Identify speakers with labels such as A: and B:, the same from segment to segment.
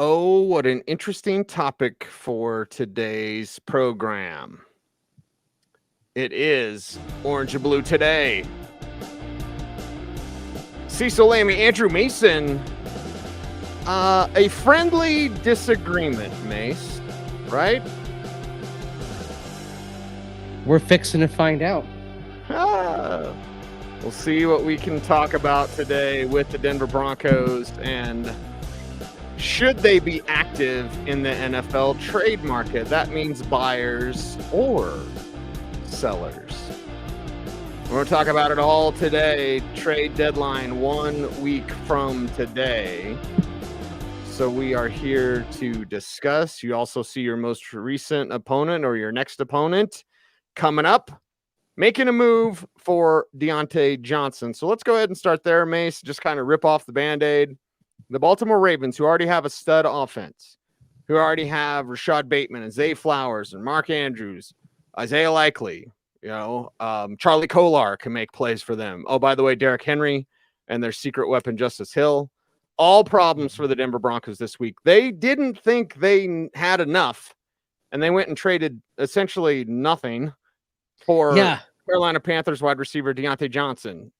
A: Oh, what an interesting topic for today's program. It is Orange and Blue Today. Cecil, Lammey, Andrew Mason. A friendly disagreement, Mace, right?
B: We're fixing to find out.
A: We'll see what we can talk about today with the Denver Broncos and should they be active in the NFL trade market. That means buyers or sellers. We're going to talk about it all today. Trade deadline 1 week from today. So we are here to discuss. You also see your most recent opponent or your next opponent coming up, making a move for Diontae Johnson. So let's go ahead and start there, Mace. Just kind of rip off the Band-Aid. The Baltimore Ravens, who already have a stud offense, who already have Rashad Bateman and Zay Flowers and Mark Andrews, Isaiah Likely, Charlie Kolar can make plays for them. Oh, by the way, Derrick Henry and their secret weapon, Justice Hill. All problems for the Denver Broncos this week. They didn't think they had enough, and they went and traded essentially nothing for Carolina Panthers wide receiver Diontae Johnson.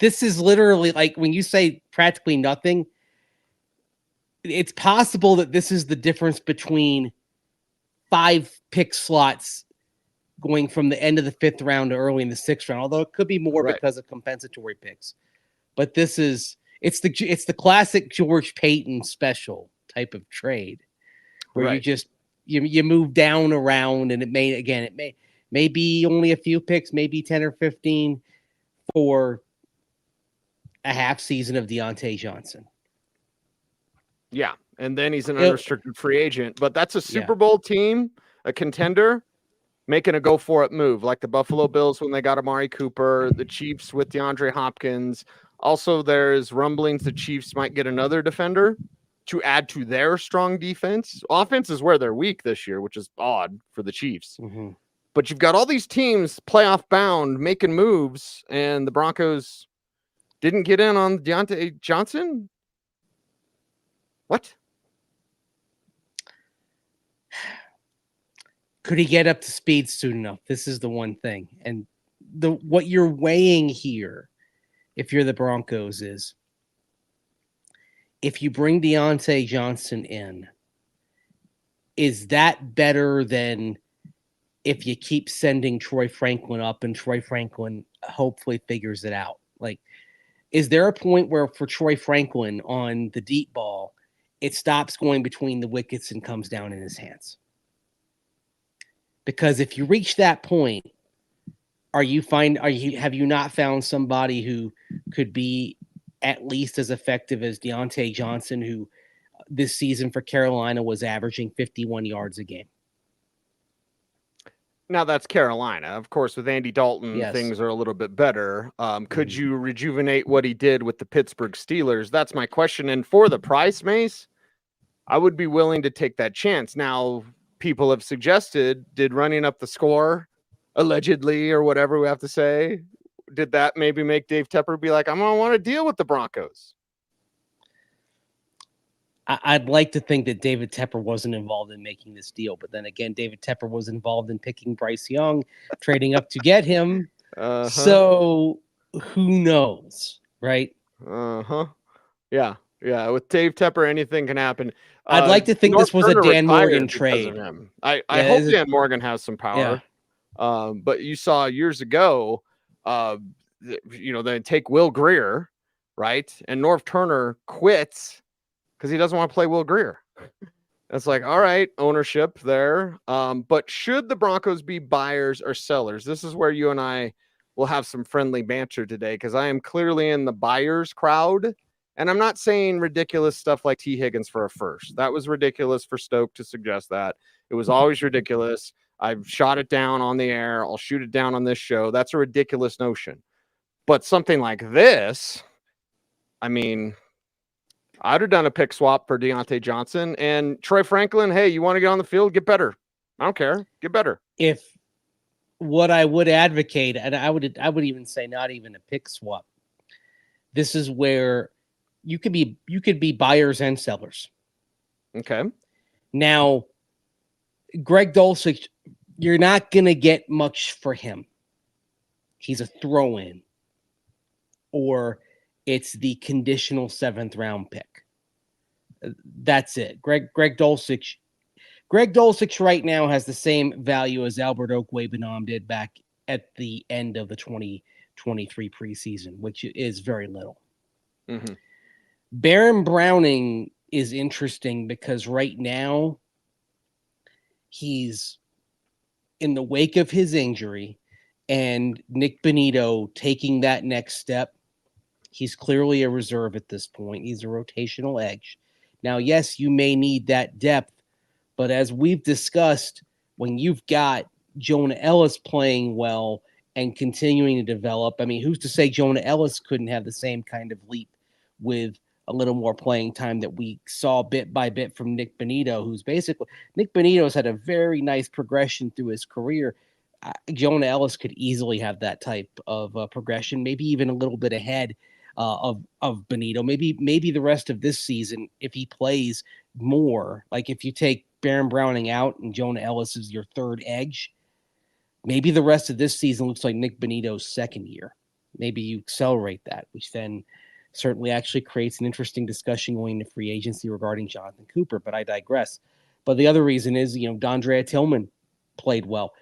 B: This is literally like when you say practically nothing, it's possible that this is the difference between 5 pick slots going from the end of the 5th round to early in the 6th round, although it could be more because of compensatory picks. But it's the classic George Payton special type of trade where you just you move down around, and it may be only a few picks, maybe 10 or 15 for a half season of Diontae Johnson.
A: Yeah, and then he's an unrestricted free agent. But that's a Super Bowl team, a contender, making a go-for-it move, like the Buffalo Bills when they got Amari Cooper, the Chiefs with DeAndre Hopkins. Also, there's rumblings the Chiefs might get another defender to add to their strong defense. Offense is where they're weak this year, which is odd for the Chiefs.
B: Mm-hmm.
A: But you've got all these teams playoff-bound making moves, and the Broncos didn't get in on Diontae Johnson? What?
B: Could he get up to speed soon enough? This is the one thing. And what you're weighing here, if you're the Broncos, is if you bring Diontae Johnson in, is that better than if you keep sending Troy Franklin up and Troy Franklin hopefully figures it out? Like, is there a point where for Troy Franklin on the deep ball, it stops going between the wickets and comes down in his hands? Because if you reach that point, have you not found somebody who could be at least as effective as Diontae Johnson, who this season for Carolina was averaging 51 yards a game?
A: Now that's Carolina. Of course, with Andy Dalton, things are a little bit better. Could you rejuvenate what he did with the Pittsburgh Steelers? That's my question. And for the price, Mace, I would be willing to take that chance. Now, people have suggested, did running up the score, allegedly, or whatever we have to say, did that maybe make Dave Tepper be like, I'm going to want to deal with the Broncos?
B: I'd like to think that David Tepper wasn't involved in making this deal. But then again, David Tepper was involved in picking Bryce Young, trading up to get him. So who knows, right?
A: Yeah. With Dave Tepper, anything can happen.
B: I'd like to think this was a Dan Morgan trade.
A: I hope Dan Morgan has some power. Yeah. But you saw years ago, they take Will Grier, right? And Norv Turner quits because he doesn't want to play Will Grier. It's like, all right, ownership there. But should the Broncos be buyers or sellers? This is where you and I will have some friendly banter today, because I am clearly in the buyers crowd. And I'm not saying ridiculous stuff like T. Higgins for a first. That was ridiculous for Stoke to suggest that. It was always ridiculous. I've shot it down on the air. I'll shoot it down on this show. That's a ridiculous notion. But something like this, I mean, I'd have done a pick swap for Diontae Johnson and Troy Franklin. Hey, you want to get on the field? Get better. I don't care. Get better.
B: If what I would advocate, and I would even say not even a pick swap. This is where you could be buyers and sellers.
A: Okay.
B: Now, Greg Dulcich, you're not going to get much for him. He's a throw-in, or it's the conditional 7th round pick. That's it. Greg Dulcich right now has the same value as Albert Okwuegbunam did back at the end of the 2023 preseason, which is very little.
A: Mm-hmm.
B: Baron Browning is interesting because right now he's in the wake of his injury and Nick Bonitto taking that next step. He's clearly a reserve at this point. He's a rotational edge. Now, yes, you may need that depth, but as we've discussed, when you've got Jonah Ellis playing well and continuing to develop, I mean, who's to say Jonah Ellis couldn't have the same kind of leap with a little more playing time that we saw bit by bit from Nick Bonitto, who's basically Nick Bonitto's had a very nice progression through his career. Jonah Ellis could easily have that type of progression, maybe even a little bit ahead of Bonitto. Maybe the rest of this season, if he plays more, like if you take Baron Browning out and Jonah Ellis is your third edge, maybe the rest of this season looks like Nick Bonitto's second year. Maybe you accelerate that, which then certainly actually creates an interesting discussion going to free agency regarding Jonathan Cooper, but I digress. But the other reason is, Dondrea Tillman played well.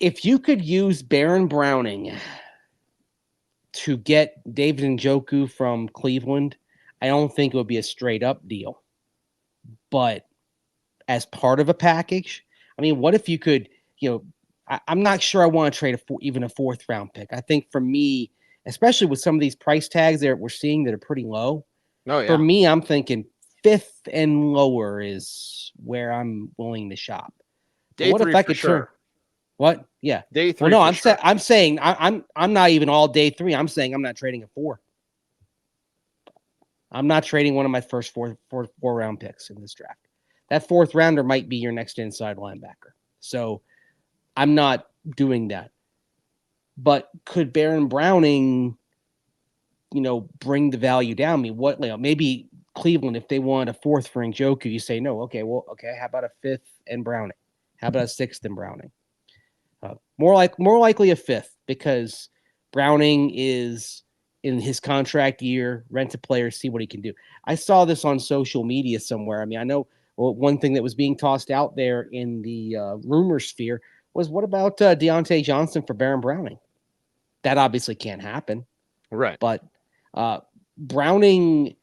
B: If you could use Baron Browning to get David Njoku from Cleveland, I don't think it would be a straight up deal. But as part of a package, I mean, what if you could, I'm not sure I want to trade even a 4th round pick. I think for me, especially with some of these price tags that we're seeing that are pretty low.
A: Oh, yeah.
B: For me, I'm thinking 5th and lower is where I'm willing to shop.
A: Day
B: what
A: 3
B: if I
A: for
B: could
A: sure.
B: turn? What? Yeah.
A: Day 3.
B: Well, no,
A: for
B: I'm saying I'm not even all day 3. I'm saying I'm not trading a 4. I'm not trading one of my first four round picks in this draft. That 4th rounder might be your next inside linebacker. So I'm not doing that. But could Baron Browning, bring the value down? Maybe Cleveland, if they want a 4th for Njoku, you say no. Okay, how about a 5th and Browning? How about a 6th and Browning? More likely a 5th, because Browning is in his contract year, rent a player, see what he can do. I saw this on social media somewhere. I mean, I know one thing that was being tossed out there in the rumor sphere was, what about Diontae Johnson for Baron Browning? That obviously can't happen.
A: Right.
B: But Browning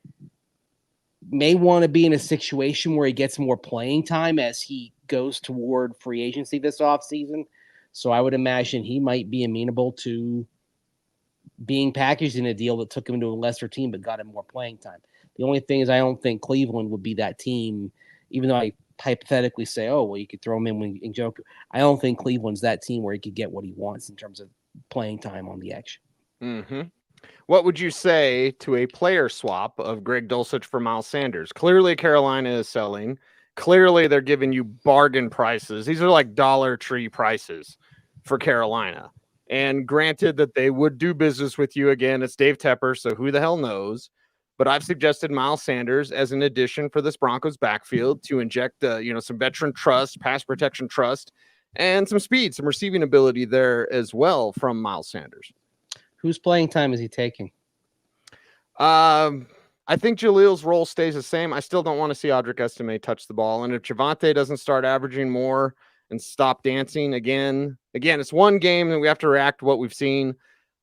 B: may want to be in a situation where he gets more playing time as he goes toward free agency this offseason. So I would imagine he might be amenable to being packaged in a deal that took him to a lesser team but got him more playing time. The only thing is, I don't think Cleveland would be that team, even though I hypothetically say, oh, well, you could throw him in Njoku. I don't think Cleveland's that team where he could get what he wants in terms of playing time on the edge.
A: Mm-hmm. What would you say to a player swap of Greg Dulcich for Miles Sanders? Clearly, Carolina is selling. Clearly, they're giving you bargain prices. These are like Dollar Tree prices for Carolina. And granted that they would do business with you again, it's Dave Tepper, so who the hell knows? But I've suggested Miles Sanders as an addition for this Broncos backfield to inject, some veteran trust, pass protection trust, and some speed, some receiving ability there as well from Miles Sanders.
B: Whose playing time is he taking?
A: I think Jalil's role stays the same. I still don't want to see Audric Estime touch the ball. And if Javonte doesn't start averaging more and stop dancing again, it's one game and we have to react to what we've seen.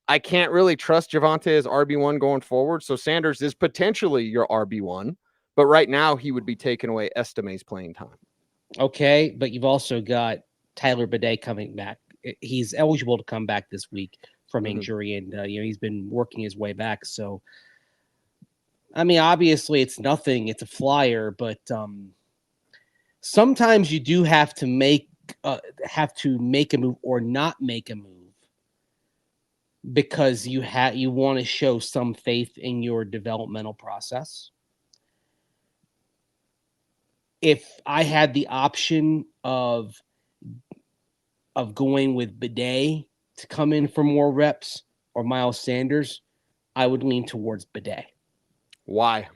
A: I can't really trust Javonte as RB1 going forward. So Sanders is potentially your RB1, but right now he would be taking away Estime's playing time.
B: Okay, but you've also got Tyler Bidet coming back. He's eligible to come back this week from injury, and he's been working his way back. So, I mean, obviously it's nothing. It's a flyer, but sometimes you do have to make a move or not make a move because you want to show some faith in your developmental process. If I had the option of going with Bidet to come in for more reps or Miles Sanders, I would lean towards Bidet.
A: Why?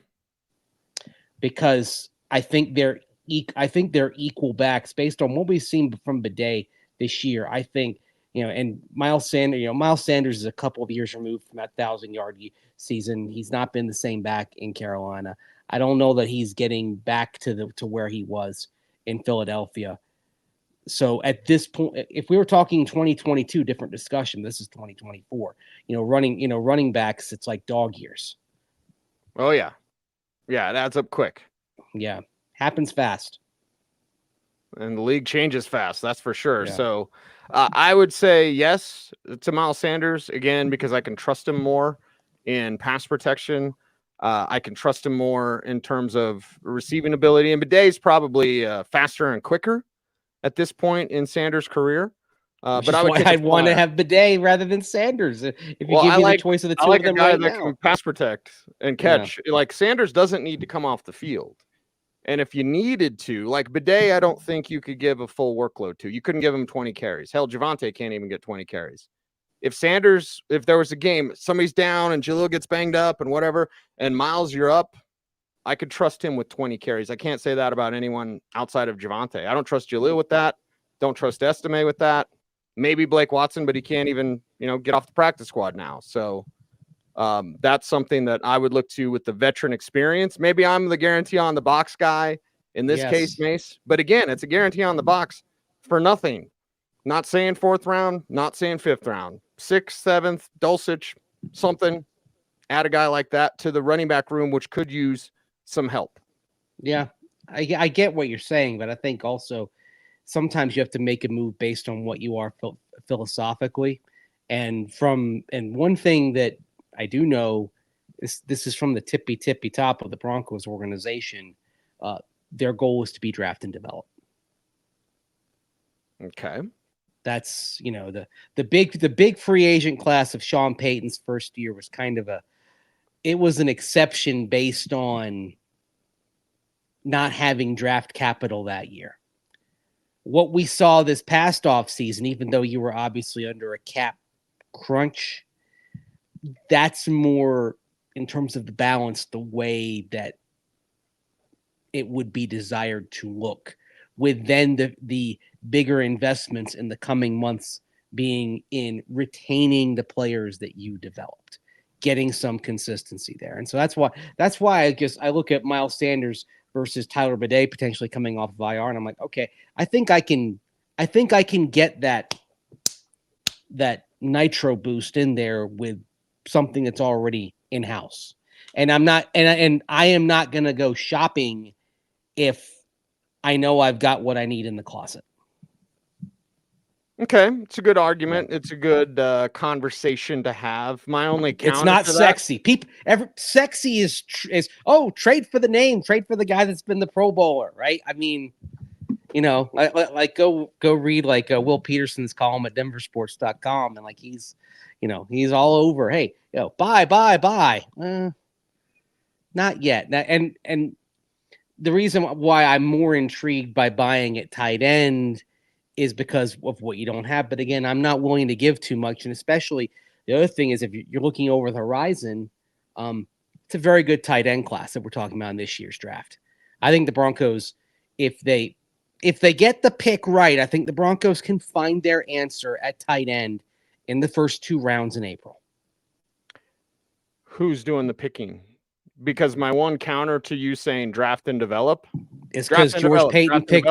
B: Because I think they're equal backs based on what we've seen from Bidet this year. I think, and Miles Sanders is a couple of years removed from that 1,000-yard season. He's not been the same back in Carolina. I don't know that he's getting back to where he was in Philadelphia. So at this point, if we were talking 2022, different discussion. This is 2024. Running backs, it's like dog years.
A: Oh yeah, it adds up quick.
B: Yeah, happens fast,
A: and the league changes fast. That's for sure.
B: Yeah.
A: So I would say yes to Miles Sanders again because I can trust him more in pass protection. I can trust him more in terms of receiving ability. And Bidet's probably faster and quicker at this point in Sanders' career.
B: But I'd want to have Bidet rather than Sanders. If you give me the choice of the two of them right now,
A: can pass protect and catch. Yeah. Like Sanders doesn't need to come off the field. And if you needed to, like Bidet, I don't think you could give a full workload to. You couldn't give him 20 carries. Hell, Javonte can't even get 20 carries. If there was a game, somebody's down and Jalil gets banged up and whatever, and Miles, you're up, I could trust him with 20 carries. I can't say that about anyone outside of Javonte. I don't trust Jalil with that. Don't trust Estime with that. Maybe Blake Watson, but he can't even, get off the practice squad now. So that's something that I would look to with the veteran experience. Maybe I'm the guarantee on the box guy in this case, Mace. But again, it's a guarantee on the box for nothing. Not saying 4th round, not saying 5th round. 6th, 7th, Dulcich, something. Add a guy like that to the running back room, which could use some help.
B: Yeah, I get what you're saying, but I think also sometimes you have to make a move based on what you are philosophically. And one thing that I do know is this is from the tippy top of the Broncos organization. Their goal is to be draft and develop.
A: Okay.
B: That's, the big free agent class of Sean Payton's first year was it was an exception based on not having draft capital that year. What we saw this past offseason, even though you were obviously under a cap crunch, that's more in terms of the balance, the way that it would be desired to look, with then the bigger investments in the coming months being in retaining the players that you developed, getting some consistency there. And so that's why I guess I look at Miles Sanders versus Tyler Bidet potentially coming off of IR, and I'm like, okay, I think I can get that nitro boost in there with something that's already in-house. And I am not going to go shopping if I know I've got what I need in the closet.
A: Okay, it's a good argument. It's a good conversation to have. My only counter
B: it's not
A: to
B: sexy. Sexy is trade for the name, trade for the guy that's been the Pro Bowler, right? I mean, like go read Will Peterson's column at denversports.com, and he's all over. Hey, buy. Not yet. And the reason why I'm more intrigued by buying at tight end is because of what you don't have. But again, I'm not willing to give too much. And especially the other thing is if you're looking over the horizon, it's a very good tight end class that we're talking about in this year's draft. I think the Broncos, if they get the pick right, I think the Broncos can find their answer at tight end in the first 2 rounds in April.
A: Who's doing the picking? Because my one counter to you saying draft and develop
B: is because George Payton picked.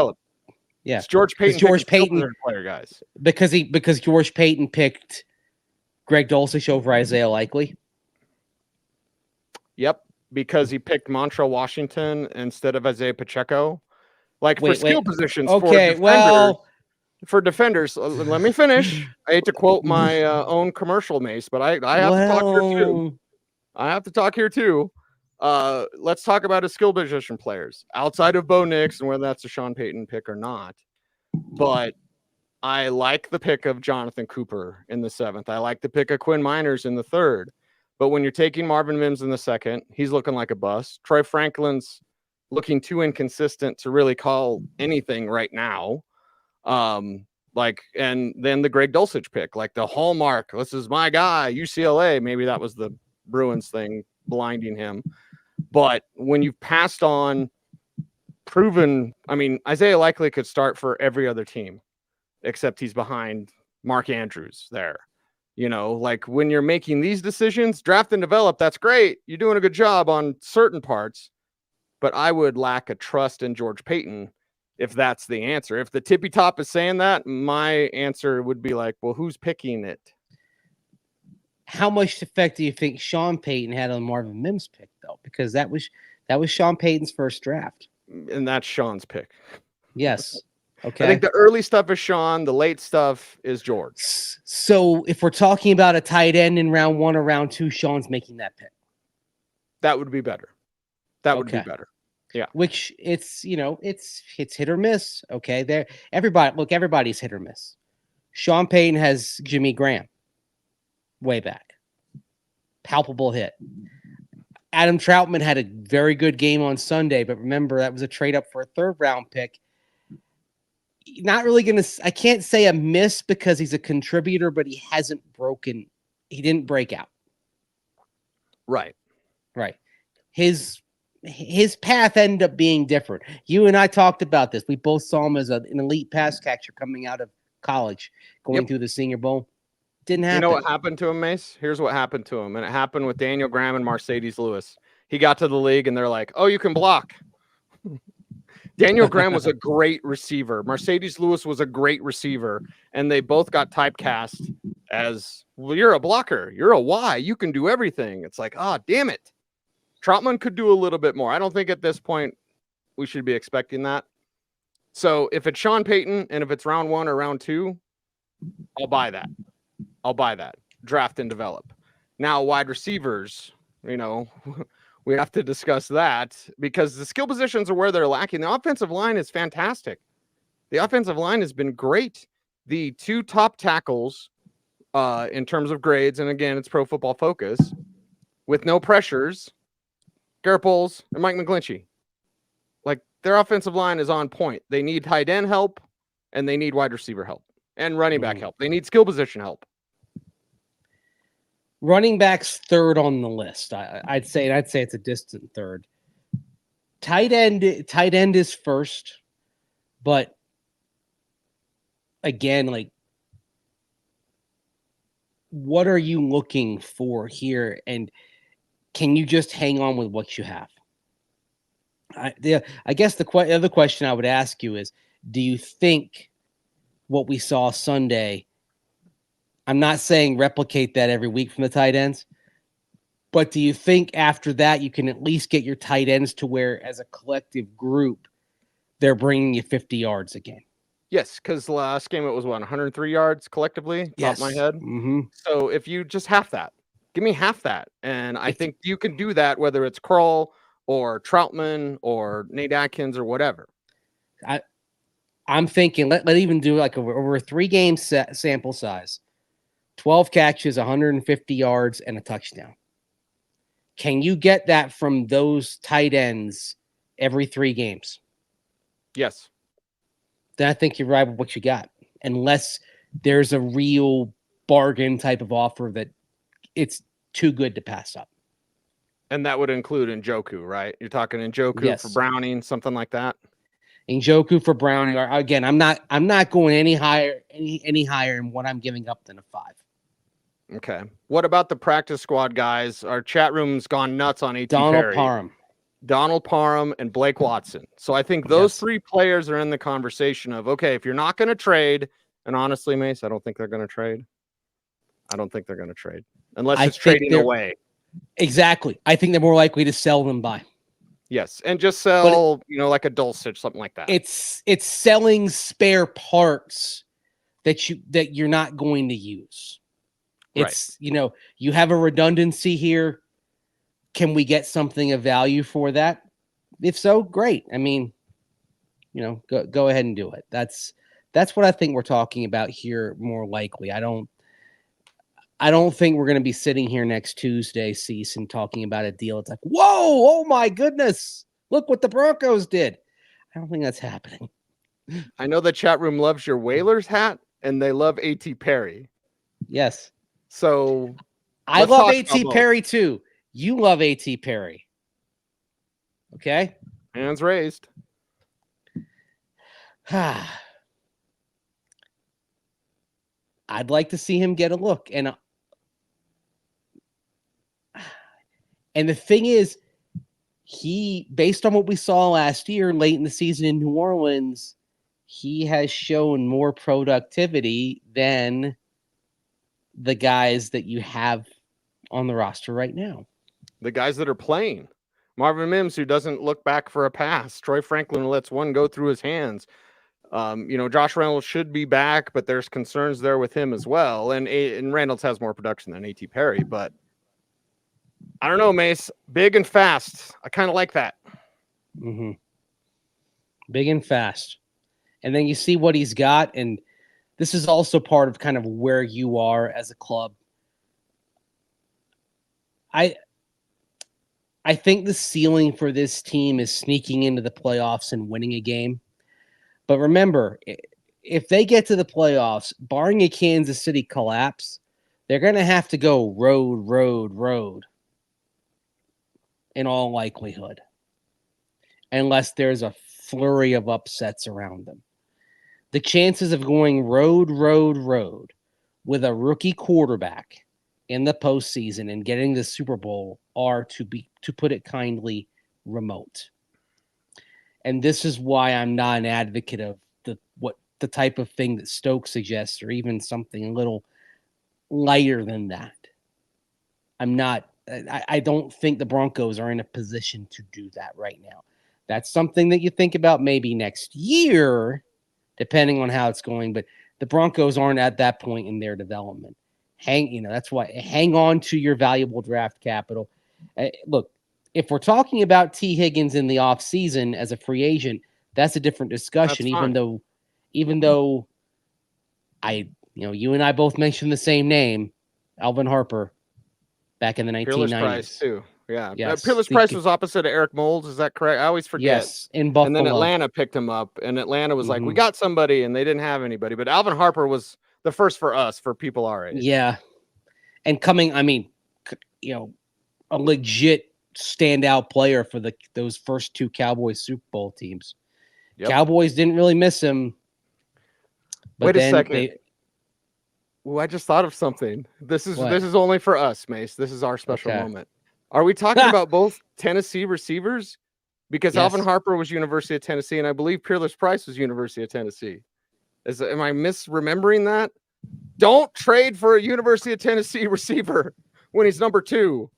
B: Yeah,
A: it's George Payton player guys.
B: Because George Payton picked Greg Dulcich over Isaiah Likely.
A: Yep, because he picked Montrell Washington instead of Isaiah Pacheco. For skill positions.
B: Okay,
A: for defenders, let me finish. I hate to quote my own commercial, Mace, but I have to talk here too. I have to talk here too. Let's talk about his skill position players outside of Bo Nix and whether that's a Sean Payton pick or not. But I like the pick of Jonathan Cooper in the 7th. I like the pick of Quinn Miners in the 3rd. But when you're taking Marvin Mims in the 2nd, he's looking like a bust. Troy Franklin's looking too inconsistent to really call anything right now. And then the Greg Dulcich pick, the hallmark. This is my guy, UCLA. Maybe that was the Bruins thing blinding him. But when you've passed on proven. I mean, Isaiah Likely could start for every other team, except he's behind Mark Andrews there. Like when you're making these decisions, draft and develop, that's great. You're doing a good job on certain parts, but I would lack a trust in George Payton if that's the answer. If the tippy top is saying that, my answer would be like, well, who's picking it?
B: How much effect do you think Sean Payton had on Marvin Mims' pick, though? Because that was Sean Payton's first draft.
A: And that's Sean's pick.
B: Yes. Okay.
A: I think the early stuff is Sean. The late stuff is George.
B: So if we're talking about a tight end in round 1 or round 2, Sean's making that pick.
A: That would be better. That would be better. Yeah.
B: Which it's hit or miss. Okay. Everybody's hit or miss. Sean Payton has Jimmy Graham way back. Palpable hit. Adam Troutman had a very good game on Sunday, but remember that was a trade up for a 3rd round pick. Not really going to, I can't say a miss because he's a contributor, but he didn't break out.
A: Right.
B: His path ended up being different. You and I talked about this. We both saw him as an elite pass catcher coming out of college, going through the Senior Bowl. Didn't happen.
A: You know what happened to him, Mace? Here's what happened to him. And it happened with Daniel Graham and Mercedes Lewis. He got to the league and they're like, oh, you can block. Daniel Graham was a great receiver. Mercedes Lewis was a great receiver. And they both got typecast as, well, you're a blocker. You're a Y. You can do everything. It's like, damn it. Troutman could do a little bit more. I don't think at this point we should be expecting that. So if it's Sean Payton and if it's round 1 or round 2, I'll buy that. Draft and develop. Now, wide receivers, we have to discuss that because the skill positions are where they're lacking. The offensive line is fantastic. The offensive line has been great. The 2 top tackles in terms of grades, and again, it's Pro Football Focus, with no pressures, Garett Bolles and Mike McGlinchey. Like, their offensive line is on point. They need tight end help, and they need wide receiver help, and running back help. They need skill position help.
B: Running back's 3rd on the list. I'd say it's a distant 3rd. Tight end is 1st, but again, like, what are you looking for here? And can you just hang on with what you have? I guess the other question I would ask you is, do you think what we saw Sunday, I'm not saying replicate that every week from the tight ends, but do you think after that you can at least get your tight ends to where, as a collective group, they're bringing you 50 yards again?
A: Yes, because last game it was 103 yards collectively, top of my head.
B: Mm-hmm.
A: So if you just half that, give me half that. And I think you can do that, whether it's Kroll or Troutman or Nate Atkins or whatever.
B: I'm thinking let even do like over a 3-game sample size, 12 catches, 150 yards, and a touchdown. Can you get that from those tight ends every 3 games?
A: Yes.
B: Then I think you're right with what you got, unless there's a real bargain type of offer that it's too good to pass up.
A: And that would include Njoku, right? You're talking Njoku for Browning, something like that.
B: Njoku for Browning. Again, I'm not going any higher in what I'm giving up than a 5.
A: Okay. What about the practice squad guys? Our chat room's gone nuts on A.T. Perry. Donald Parham and Blake Watson. So I think those 3 players are in the conversation of, okay, if you're not going to trade, and honestly, Mace, I don't think they're going to trade. Unless it's trading away.
B: Exactly. I think they're more likely to sell than buy.
A: Yes, and just sell, like a Dulcich, something like that.
B: It's selling spare parts that you're not going to use. It's, you have a redundancy here. Can we get something of value for that? If so, great. I mean, go ahead and do it. That's what I think we're talking about here more likely. I don't think we're going to be sitting here next Tuesday, Cecil, and talking about a deal. It's like, whoa, oh my goodness, look what the Broncos did. I don't think that's happening.
A: I know the chat room loves your Whalers hat, and they love A.T. Perry.
B: Yes.
A: So
B: I love A.T. Perry too. You love A.T. Perry. Okay?
A: Hands raised.
B: I'd like to see him get a look. And the thing is, based on what we saw last year, late in the season in New Orleans, he has shown more productivity than the guys that you have on the roster right now.
A: The guys that are playing. Marvin Mims, who doesn't look back for a pass. Troy Franklin lets one go through his hands. Josh Reynolds should be back, but there's concerns there with him as well. And Reynolds has more production than A.T. Perry, but I don't know, Mace. Big and fast. I kind of like that.
B: Mm-hmm. Big and fast. And then you see what he's got, and this is also part of kind of where you are as a club. I think the ceiling for this team is sneaking into the playoffs and winning a game. But remember, if they get to the playoffs, barring a Kansas City collapse, they're going to have to go road in all likelihood, unless there's a flurry of upsets around them. The chances of going road with a rookie quarterback in the postseason and getting the Super Bowl are, to put it kindly, remote. And this is why I'm not an advocate of the type of thing that Stokes suggests, or even something a little lighter than that. I don't think the Broncos are in a position to do that right now. That's something that you think about maybe next year, depending on how it's going. But the Broncos aren't at that point in their development. That's why hang on to your valuable draft capital. Look, if we're talking about T. Higgins in the offseason as a free agent, that's a different discussion. Even though you and I both mentioned the same name, Alvin Harper, back in the 1990s.
A: Peerless Price too. Yeah.
B: Yes.
A: Peerless Price was opposite of Eric Moulds. Is that correct? I always forget.
B: Yes, in Buffalo.
A: And then Atlanta picked him up, and Atlanta was like, we got somebody, and they didn't have anybody. But Alvin Harper was the first for us, for people our age.
B: Yeah. And a legit standout player for those first two Cowboys Super Bowl teams. Yep. Cowboys didn't really miss him. But
A: wait a second. I just thought of something. This is only for us, Mace. This is our special moment. Are we talking about both Tennessee receivers? Because yes. Alvin Harper was University of Tennessee, and I believe Peerless Price was University of Tennessee. Am I misremembering that? Don't trade for a University of Tennessee receiver when he's number 2.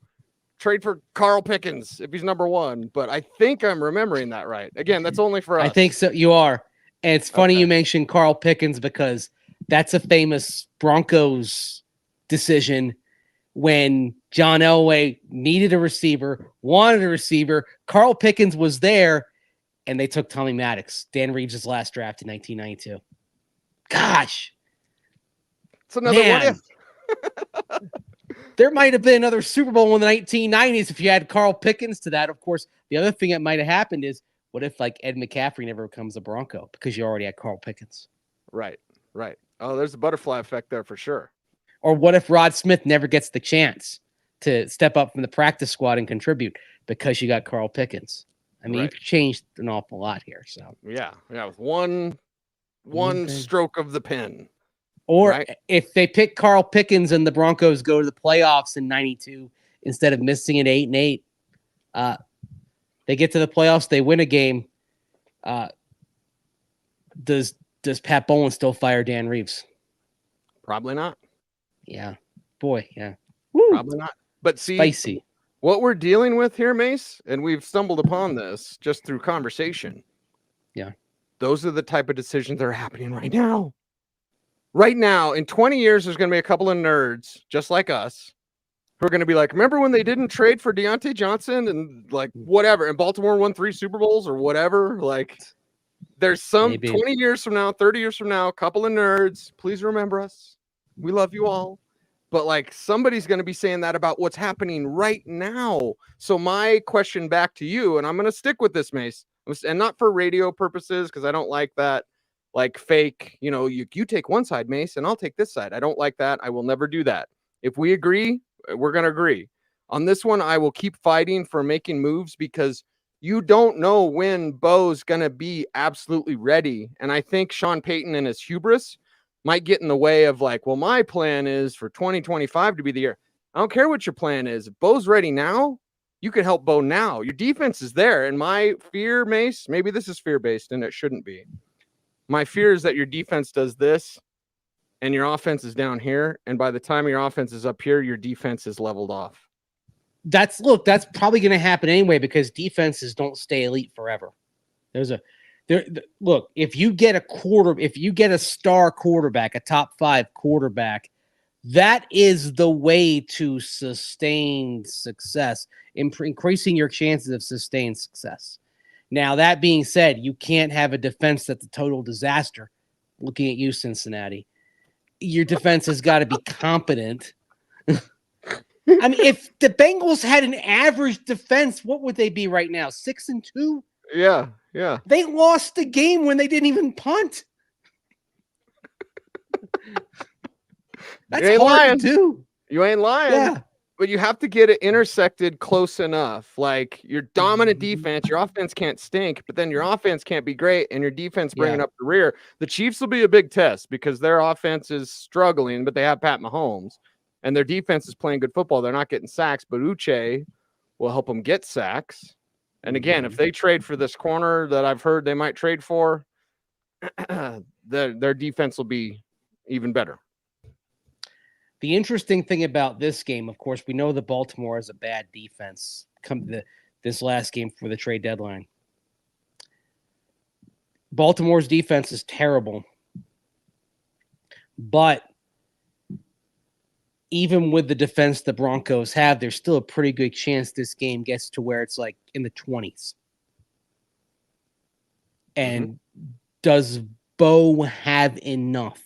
A: Trade for Carl Pickens if he's number 1. But I think I'm remembering that right. Again, that's only for us.
B: I think so. You are. And it's funny you mentioned Carl Pickens, because that's a famous Broncos decision when John Elway needed a receiver, wanted a receiver. Carl Pickens was there, and they took Tommy Maddox, Dan Reeves' last draft in 1992. Gosh.
A: It's another what if.
B: There might have been another Super Bowl in the 1990s if you had Carl Pickens to that. Of course, the other thing that might have happened is, what if Ed McCaffrey never becomes a Bronco because you already had Carl Pickens?
A: Right. Oh, there's a butterfly effect there for sure.
B: Or what if Rod Smith never gets the chance to step up from the practice squad and contribute because you got Carl Pickens? I mean, you've changed an awful lot here. So
A: yeah, with one stroke of the pen.
B: Or if they pick Carl Pickens and the Broncos go to the playoffs in 92 instead of missing at 8-8, they get to the playoffs, they win a game. Does Pat Bowlen still fire Dan Reeves?
A: Probably not.
B: Yeah. Boy, yeah.
A: Woo. Probably not. But see,
B: spicy.
A: What we're dealing with here, Mace, and we've stumbled upon this just through conversation.
B: Yeah.
A: Those are the type of decisions that are happening right now. Right now, in 20 years, there's going to be a couple of nerds just like us who are going to be like, remember when they didn't trade for Diontae Johnson and like whatever, and Baltimore won 3 Super Bowls or whatever? Like, there's some 20 years from now, 30 years from now, a couple of nerds. Please remember us. We love you all. But like, somebody's going to be saying that about what's happening right now. So my question back to you, and I'm going to stick with this, Mace, and not for radio purposes, because I don't like that. Like fake, you take one side, Mace, and I'll take this side. I don't like that. I will never do that. If we agree, we're going to agree. On this one, I will keep fighting for making moves, because you don't know when Bo's going to be absolutely ready. And I think Sean Payton and his hubris might get in the way of like, well, my plan is for 2025 to be the year. I don't care what your plan is. If Bo's ready now, you can help Bo now. Your defense is there. And my fear, Mace, maybe this is fear-based and it shouldn't be. My fear is that your defense does this and your offense is down here. And by the time your offense is up here, your defense is leveled off.
B: That's probably going to happen anyway because defenses don't stay elite forever. Look, if you get a star quarterback, a top 5 quarterback, that is the way to sustain success, increasing your chances of sustained success. Now, that being said, you can't have a defense that's a total disaster. Looking at you, Cincinnati, your defense has got to be competent. I mean, if the Bengals had an average defense, what would they be right now? 6-2?
A: Yeah.
B: They lost the game when they didn't even punt. That's hard to do.
A: You ain't lying.
B: Yeah.
A: But you have to get it intersected close enough. Like your dominant defense, your offense can't stink, but then your offense can't be great, and your defense bringing up the rear. The Chiefs will be a big test because their offense is struggling, but they have Pat Mahomes. And their defense is playing good football. They're not getting sacks, but Uche will help them get sacks. And again, if they trade for this corner that I've heard they might trade for, their defense will be even better.
B: The interesting thing about this game, of course, we know that Baltimore has a bad defense this last game for the trade deadline. Baltimore's defense is terrible. But even with the defense the Broncos have, there's still a pretty good chance this game gets to where it's like in the 20s. And does Bo have enough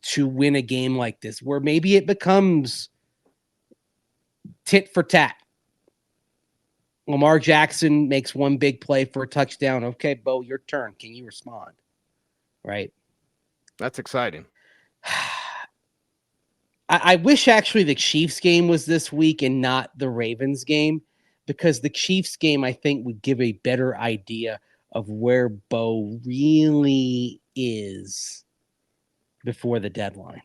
B: to win a game like this where maybe it becomes tit for tat? Lamar Jackson makes one big play for a touchdown. Okay, Bo, your turn. Can you respond? Right?
A: That's exciting.
B: I wish actually the Chiefs game was this week and not the Ravens game, because the Chiefs game, I think, would give a better idea of where Bo really is before the deadline.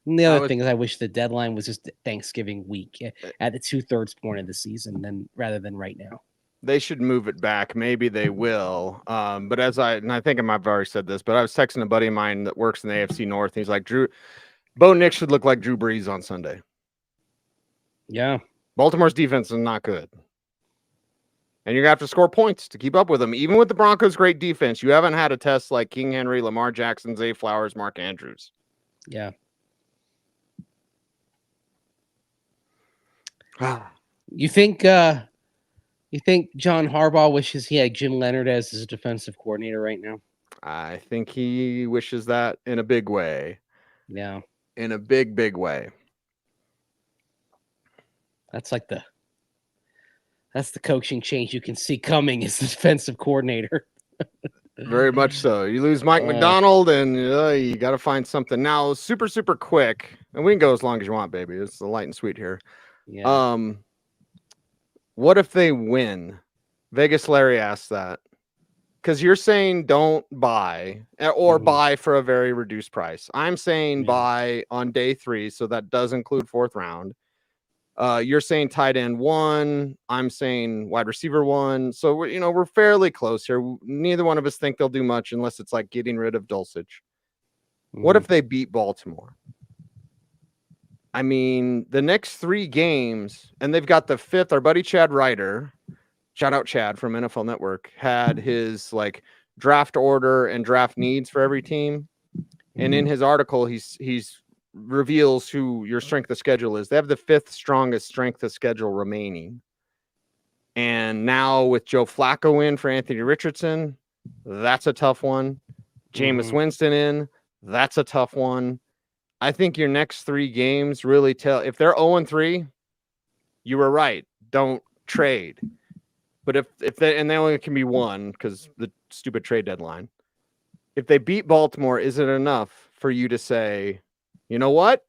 B: And the other thing is I wish the deadline was just Thanksgiving week at the 2/3 point of the season rather than right now.
A: They should move it back. Maybe they will. But I think I've already said this, but I was texting a buddy of mine that works in the AFC North. And he's like, Bo Nix should look like Drew Brees on Sunday.
B: Yeah.
A: Baltimore's defense is not good. And you're going to have to score points to keep up with them. Even with the Broncos' great defense, you haven't had a test like King Henry, Lamar Jackson, Zay Flowers, Mark Andrews.
B: Yeah. You think John Harbaugh wishes he had Jim Leonard as his defensive coordinator right now?
A: I think he wishes that in a big way.
B: Yeah.
A: In a big, big way.
B: That's the coaching change you can see coming as the defensive coordinator.
A: Very much so. You lose Mike McDonald, and you got to find something. Now, super, super quick, and we can go as long as you want, baby. It's the light and sweet here.
B: Yeah.
A: What if they win? Vegas Larry asked that. Because you're saying don't buy or buy for a very reduced price. I'm saying buy on day 3, so that does include 4th round. You're saying tight end 1. I'm saying wide receiver 1. So we're fairly close here. Neither one of us think they'll do much unless it's like getting rid of Dulcich. What if they beat Baltimore? I mean, the next 3 games, and they've got the 5th. Our buddy Chad Ryder, shout out Chad from NFL Network, had his like draft order and draft needs for every team. And in his article, he's reveals who your strength of schedule is. They have the 5th strongest strength of schedule remaining. And now with Joe Flacco in for Anthony Richardson, that's a tough one. Jameis Winston in, that's a tough one. I think your next 3 games really tell. If they're 0-3, you were right. Don't trade. But if they only can be 1 because the stupid trade deadline. If they beat Baltimore, is it enough for you to say, you know what?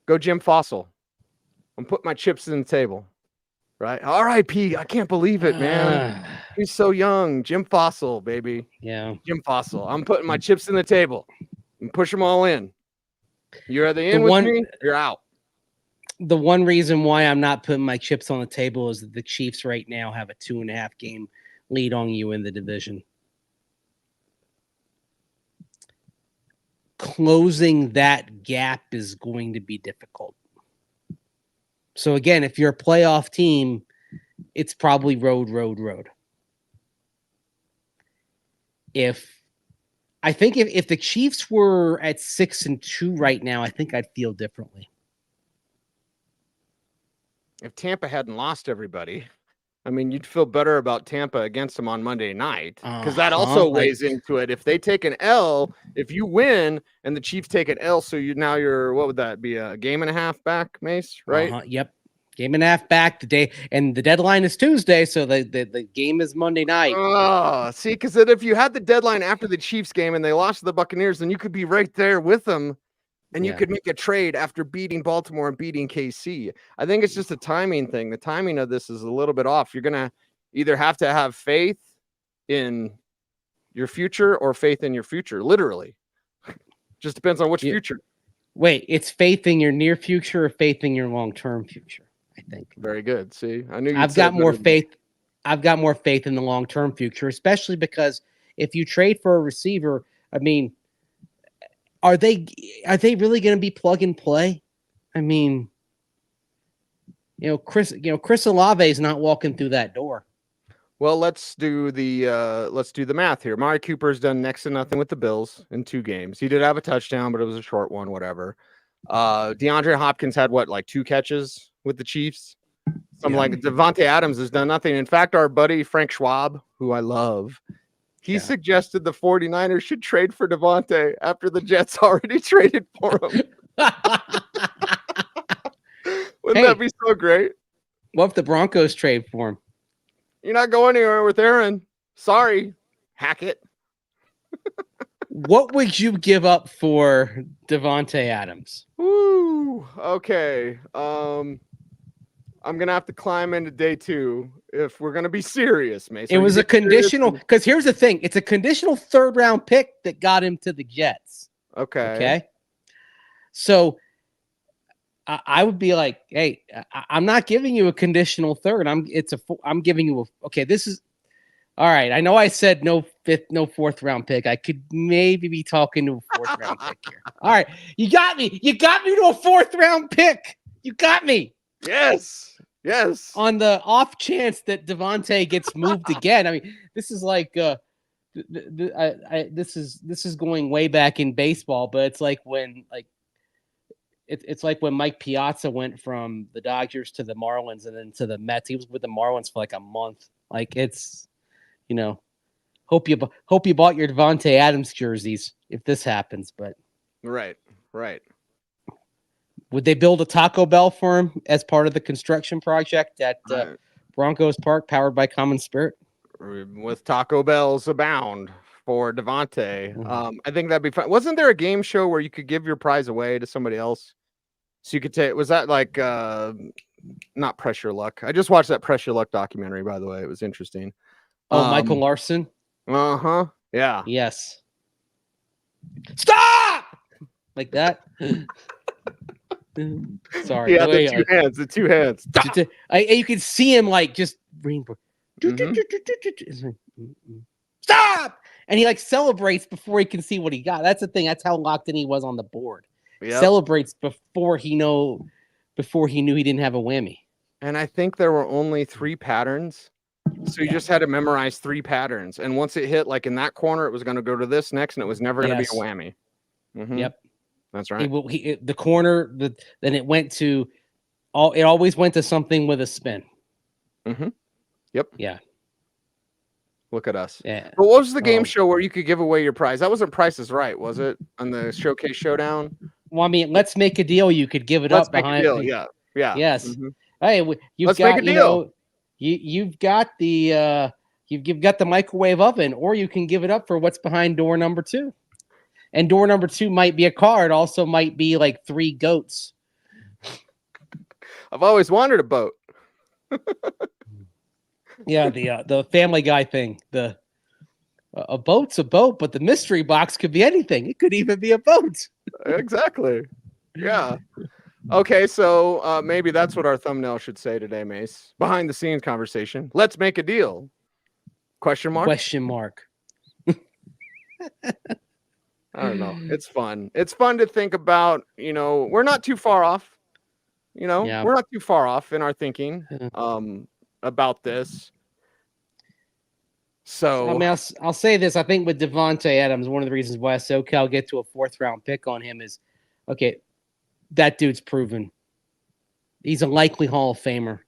A: Go Jim Fossil. I'm putting my chips in the table. Right? R.I.P. I can't believe it, man. He's so young. Jim Fossil, baby.
B: Yeah.
A: Jim Fossil. I'm putting my chips in the table and push them all in. You're either in with me, you're out.
B: The one reason why I'm not putting my chips on the table is that the Chiefs right now have a 2.5 game lead on you in the division. Closing that gap is going to be difficult. So again, if you're a playoff team, it's probably road. I think if the Chiefs were at 6-2 right now, I think I'd feel differently.
A: If Tampa hadn't lost everybody, I mean, you'd feel better about Tampa against them on Monday night, because that also weighs into it. If they take an L, if you win and the Chiefs take an L, so you're what would that be, a game and a half back, Mace? Right?
B: Yep. Game and a half back today, and the deadline is Tuesday, so the game is Monday night.
A: Oh, see, because if you had the deadline after the Chiefs game and they lost to the Buccaneers, then you could be right there with them, and you could make a trade after beating Baltimore and beating KC. I think it's just a timing thing. The timing of this is a little bit off. You're gonna either have to have faith in your future or faith in your future. Literally, just depends on which future.
B: Wait, it's faith in your near future or faith in your long-term future? I think.
A: Very good. See, I knew
B: I've got more faith. I've got more faith in the long-term future, especially because if you trade for a receiver, I mean, are they really going to be plug and play? I mean, Chris Olave is not walking through that door.
A: Well, let's do the math here. Amari Cooper's done next to nothing with the Bills in 2 games. He did have a touchdown, but it was a short one, whatever. DeAndre Hopkins had like 2 catches with the Chiefs. Like Davante Adams has done nothing. In fact, our buddy Frank Schwab, who I love, he suggested the 49ers should trade for Davante after the Jets already traded for him. Wouldn't that be so great?
B: What if the Broncos trade for him?
A: You're not going anywhere with Aaron. Sorry, Hackett.
B: What would you give up for Davante Adams?
A: Woo. Okay. I'm gonna have to climb into day 2 if we're gonna be serious, Mason.
B: It was a conditional, because here's the thing: it's a conditional 3rd round pick that got him to the Jets. Okay. So I would be like, hey, I'm not giving you a conditional 3rd. I'm giving you this is all right. I know I said no 4th round pick. I could maybe be talking to a 4th round pick here. All right. You got me. You got me to a 4th round pick. You got me.
A: Yes.
B: On the off chance that Davante gets moved again. I mean, this is like this is going way back in baseball, but it's like when it's like when Mike Piazza went from the Dodgers to the Marlins and then to the Mets. He was with the Marlins for like a month. Like it's, hope you bought your Davante Adams jerseys if this happens. But
A: right.
B: Would they build a Taco Bell for him as part of the construction project at Broncos Park, powered by Common Spirit?
A: With Taco Bells abound for Davante. I think that'd be fun. Wasn't there a game show where you could give your prize away to somebody else? So you could take, was that like, not Pressure Luck? I just watched that Pressure Luck documentary, by the way. It was interesting.
B: Michael Larson?
A: Uh-huh. Yeah.
B: Yes. Stop! Like that? Sorry.
A: Yeah, the two hands.
B: You can see him like just stop, and he like celebrates before he can see what he got. That's the thing. That's how locked in he was on the board. Yep. Celebrates before he knew he didn't have a whammy.
A: And I think there were only 3 patterns, so you just had to memorize 3 patterns. And once it hit like in that corner, it was going to go to this next, and it was never going to be a whammy.
B: Yep.
A: That's right.
B: The corner, then it went to it always went to something with a spin.
A: Yep.
B: Yeah.
A: Look at us.
B: Yeah.
A: But what was the game show where you could give away your prize? That wasn't Price is Right, was it? On the Showcase Showdown?
B: Well, I mean, Let's Make a Deal. You could give it up behind.
A: Let's Make a Deal. Yeah.
B: Yes. Hey,
A: Let's make a deal.
B: You've got the microwave oven, or you can give it up for what's behind door number 2. And door number 2 might be a car. It also might be like 3 goats.
A: I've always wanted a boat.
B: Yeah, the Family Guy thing. A boat's a boat, but the mystery box could be anything. It could even be a boat.
A: Exactly. Yeah. Okay, so maybe that's what our thumbnail should say today, Mace. Behind the scenes conversation. Let's make a deal. Question mark?
B: Question mark.
A: I don't know. It's fun. It's fun to think about, we're not too far off.
B: Yeah.
A: We're not too far off in our thinking about this. So
B: I mean, I'll say this. I think with Davante Adams, one of the reasons why SoCal get to a 4th round pick on him is, okay, that dude's proven. He's a likely Hall of Famer.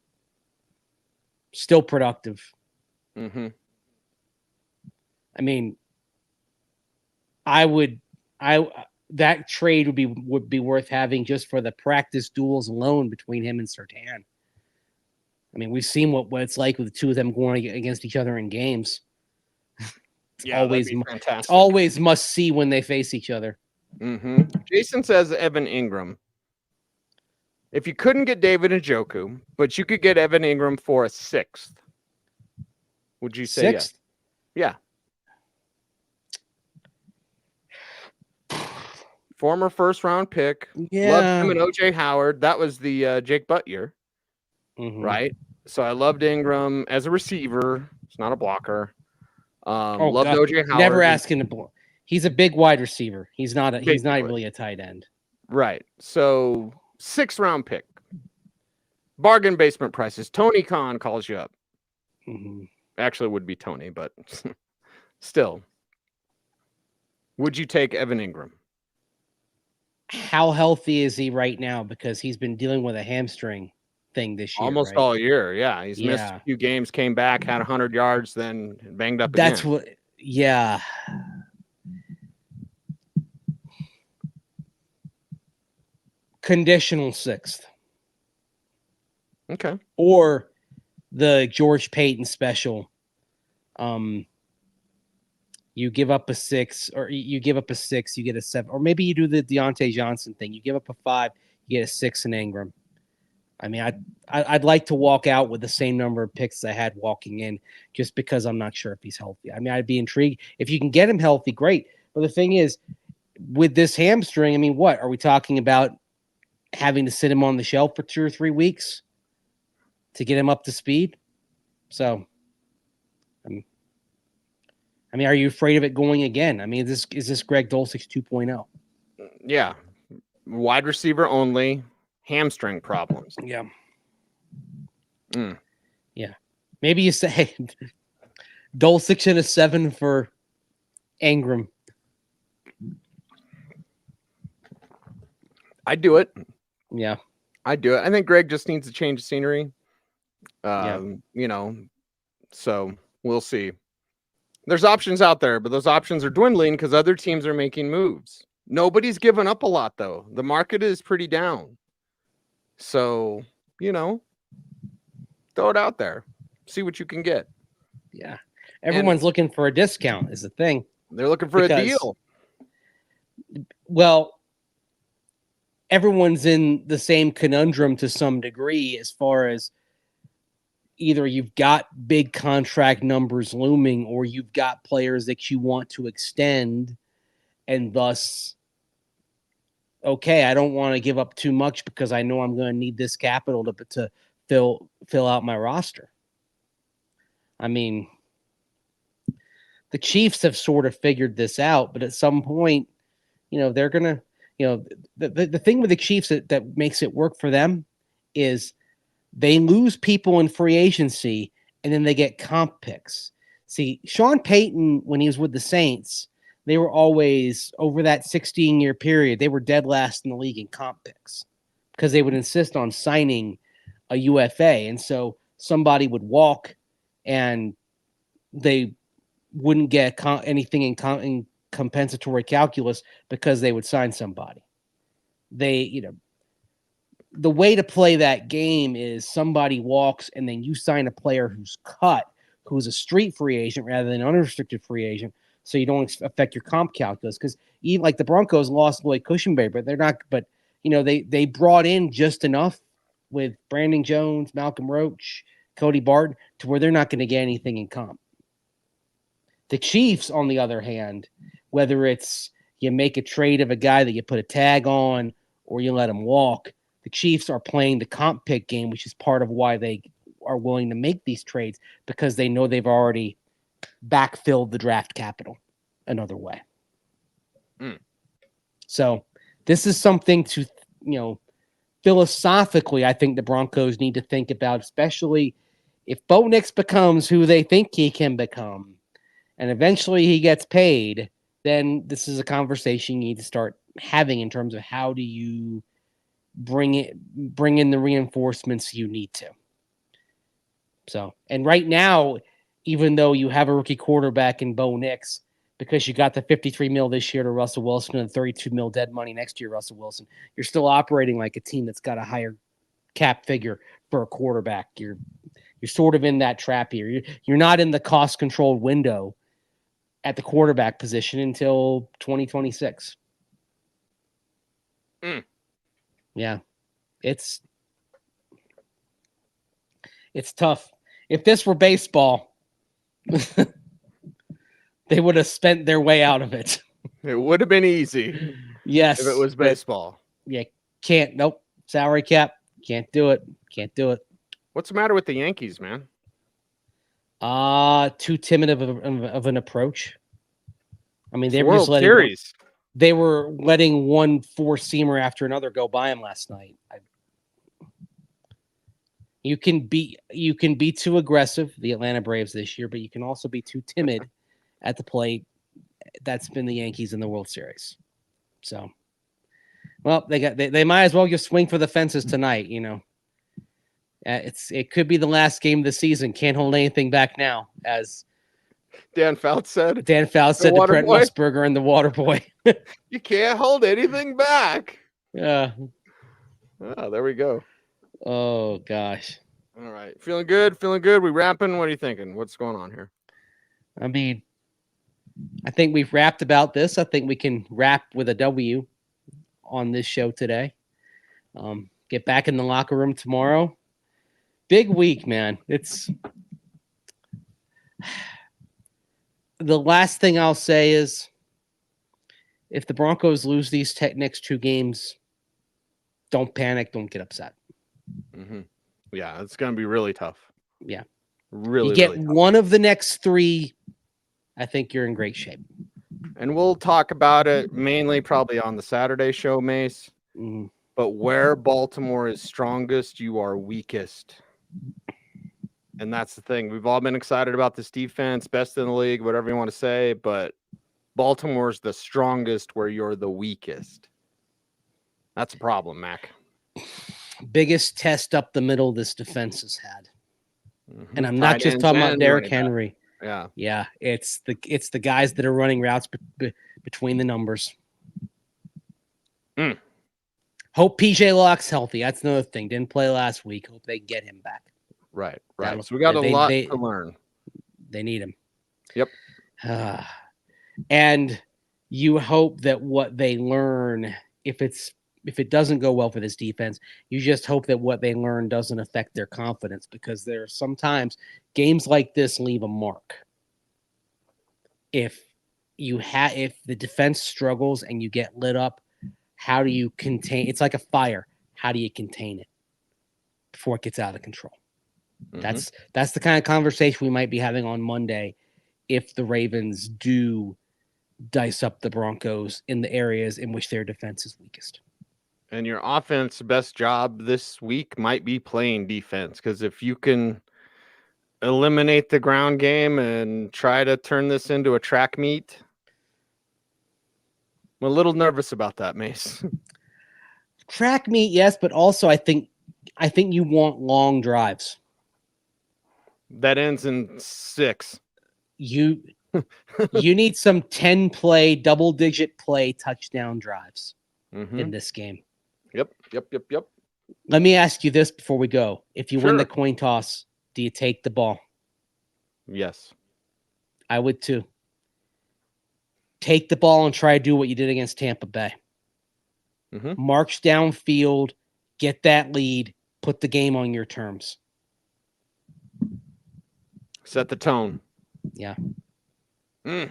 B: Still productive.
A: Mm-hmm.
B: I mean, that trade would be worth having just for the practice duels alone between him and Surtain. I mean, we've seen what it's like with the two of them going against each other in games. It's always must see when they face each other.
A: Mm-hmm. Jason says Evan Ingram. If you couldn't get David Njoku, but you could get Evan Ingram for a 6th, would you say
B: 6th?
A: Yes? Yeah. Former 1st round pick.
B: Yeah.
A: Loved him and OJ Howard. That was the Jake Butt year.
B: Mm-hmm.
A: Right? So I loved Ingram as a receiver. It's not a blocker. Loved
B: God.
A: OJ Howard.
B: Never asking to block. He's a big wide receiver. He's not really a tight end.
A: Right. So 6th round pick. Bargain basement prices. Tony Khan calls you up.
B: Mm-hmm.
A: Actually, it would be Tony, but still. Would you take Evan Ingram?
B: How healthy is he right now? Because he's been dealing with a hamstring thing this year.
A: Almost
B: right?
A: all year. Yeah. He's missed a few games, came back, had 100 yards, then banged up
B: That's
A: again.
B: Yeah. Conditional 6th.
A: Okay.
B: Or the George Payton special. You give up a 6, or you give up a 6, you get a 7, or maybe you do the Diontae Johnson thing. You give up a 5, you get a 6 in Ingram. I mean, I'd like to walk out with the same number of picks I had walking in, just because I'm not sure if he's healthy. I mean, I'd be intrigued if you can get him healthy. Great, but the thing is, with this hamstring, I mean, what are we talking about? Having to sit him on the shelf for 2 or 3 weeks to get him up to speed. So, I mean, are you afraid of it going again? I mean, is this Greg Dulcich 2.0?
A: Yeah. Wide receiver only, hamstring problems.
B: Yeah. Yeah. Maybe you say Dulcich and a 7 for Ingram.
A: I'd do it.
B: Yeah.
A: I'd do it. I think Greg just needs to change the scenery. So we'll see. There's options out there, but those options are dwindling because other teams are making moves. Nobody's given up a lot, though. The market is pretty down. So, throw it out there. See what you can get.
B: Yeah. Everyone's looking for a discount is the thing.
A: They're looking for a deal.
B: Well, everyone's in the same conundrum to some degree as far as either you've got big contract numbers looming or you've got players that you want to extend, and thus, okay, I don't want to give up too much because I know I'm going to need this capital to fill out my roster. I mean, the Chiefs have sort of figured this out, but at some point, they're going to, the thing with the Chiefs that makes it work for them is they lose people in free agency and then they get comp picks. See, Sean Payton, when he was with the Saints, they were always, over that 16-year period, they were dead last in the league in comp picks because they would insist on signing a UFA. And so somebody would walk and they wouldn't get anything in compensatory calculus because they would sign somebody. The way to play that game is somebody walks and then you sign a player who's cut, who's a street free agent rather than an unrestricted free agent, so you don't affect your comp calculus. Because even like the Broncos lost Lloyd Cushenberry, but they're not. But they brought in just enough with Brandon Jones, Malcolm Roach, Cody Barton, to where they're not going to get anything in comp. The Chiefs, on the other hand, whether it's you make a trade of a guy that you put a tag on or you let him walk, the Chiefs are playing the comp pick game, which is part of why they are willing to make these trades, because they know they've already backfilled the draft capital another way. So this is something to, philosophically, I think the Broncos need to think about, especially if Bo Nix becomes who they think he can become, and eventually he gets paid, then this is a conversation you need to start having in terms of how do you bring in the reinforcements you need to. So, and right now, even though you have a rookie quarterback in Bo Nix, because you got the $53 million this year to Russell Wilson and $32 million dead money next year, Russell Wilson, you're still operating like a team that's got a higher cap figure for a quarterback. You're sort of in that trap here. You're not in the cost-controlled window at the quarterback position until 2026. Yeah, it's tough. If this were baseball, they would have spent their way out of it.
A: It would have been easy.
B: Yes.
A: If it was baseball.
B: Yeah, can't. Nope. Salary cap. Can't do it. Can't do it.
A: What's the matter with the Yankees, man?
B: Too timid of an approach. I mean, they were
A: World
B: just letting
A: Series.
B: They were letting one four-seamer after another go by him last night. You can be too aggressive, the Atlanta Braves this year, but you can also be too timid at the plate. That's been the Yankees in the World Series. So, well, they might as well just swing for the fences tonight. It could be the last game of the season. Can't hold anything back now, as
A: Dan Fouts said.
B: to Brent Musburger and the Water Boy.
A: You can't hold anything back.
B: Yeah.
A: Oh, there we go.
B: Oh gosh.
A: All right. Feeling good? We wrapping? What are you thinking? What's going on here?
B: I mean, I think we've rapped about this. I think we can wrap with a W on this show today. Get back in the locker room tomorrow. Big week, man. It's the last thing I'll say is if the Broncos lose these next two games, don't panic. Don't get upset.
A: Mm-hmm. Yeah, it's going to be really tough.
B: Yeah.
A: Really,
B: you get
A: really tough.
B: one of the next three, I think you're in great shape.
A: And we'll talk about it mainly probably on the Saturday show, Mace.
B: Mm-hmm.
A: But where Baltimore is strongest, you are weakest. And that's the thing. We've all been excited about this defense, best in the league, whatever you want to say. But Baltimore's the strongest where you're the weakest. That's a problem, Mac.
B: Biggest test up the middle this defense has had.
A: Mm-hmm.
B: And I'm not just talking about Derrick Henry.
A: Yeah.
B: Yeah. It's the guys that are running routes between the numbers. Hope PJ Locke's healthy. That's another thing. Didn't play last week. Hope they get him back.
A: Right. So we got a lot to learn.
B: They need him.
A: Yep.
B: And you hope that what they learn, if it doesn't go well for this defense, you just hope that what they learn doesn't affect their confidence, because there are sometimes games like this leave a mark. If the defense struggles and you get lit up, how do you contain? It's like a fire. How do you contain it before it gets out of control? Mm-hmm. That's the kind of conversation we might be having on Monday if the Ravens do dice up the Broncos in the areas in which their defense is weakest.
A: And your offense best job this week might be playing defense, because if you can eliminate the ground game and try to turn this into a track meet, I'm a little nervous about that, Mace.
B: Track meet, yes, but also I think you want long drives.
A: That ends in 6.
B: You need some 10-play, double-digit play touchdown drives in this game.
A: Yep.
B: Let me ask you this before we go. If you win the coin toss, do you take the ball?
A: Yes.
B: I would too. Take the ball and try to do what you did against Tampa Bay. March downfield, get that lead, put the game on your terms.
A: Set the tone.
B: Yeah.
A: Mm.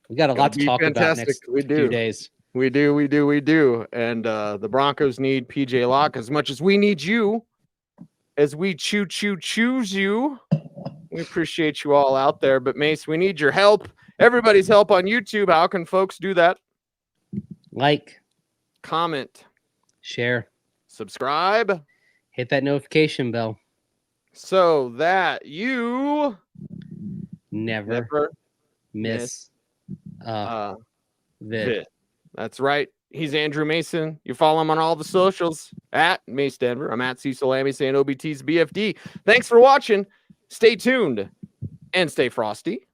B: We got a lot to talk about next few days.
A: We do. And the Broncos need PJ Locke as much as we need you, as we choose you. We appreciate you all out there. But Mace, we need your help. Everybody's help on YouTube. How can folks do that?
B: Like,
A: comment,
B: share,
A: subscribe,
B: hit that notification bell
A: so that you
B: never miss vid.
A: That's right. He's Andrew Mason. You follow him on all the socials at Mace Denver. I'm at Cecil Lammey saying OBT's BFD. Thanks for watching. Stay tuned and stay frosty.